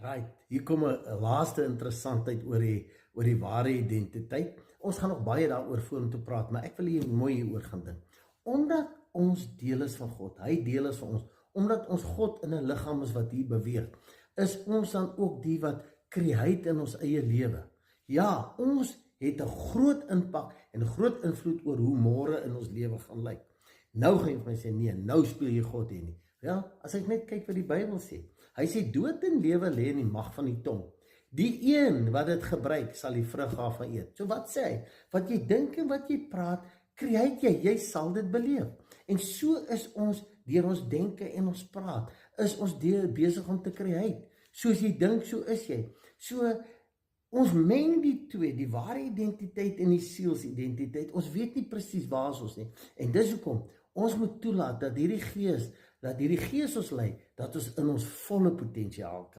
Right, hier kom 'n laaste interessantheid oor die ware identiteit. Ons gaan nog baie daaroor vorentoe praat, maar ek wil hier mooi hieroor gaan dink. Omdat ons deel is van God, hy deel is van ons, omdat ons God in 'n liggaam is wat hier beweeg, is ons dan ook die wat create in ons eie lewe. Ja, ons het 'n groot impak en 'n groot invloed oor hoe môre in ons lewe gaan lyk. Nou gaan jy vir my sê, nee, nou speel jy God hier nie. Wel, as ek net kyk wat die Bybel sê. Hy sê, dood en lewe lê in die mag van die tong. Die een wat dit gebruik, sal die vrug daarvan eet. So wat sê hy? Wat jy dink en wat jy praat, create jy sal dit beleef. En so is ons, deur ons denke en ons praat, is ons besig om te create. Soos jy dink, so is jy. So, ons meng die twee, die ware identiteit en die sielsidentiteit. Ons weet nie presies waar is ons nie. En dis hoekom ons moet toelaat dat hierdie gees ons lei, dat ons in ons volle potensiaal kan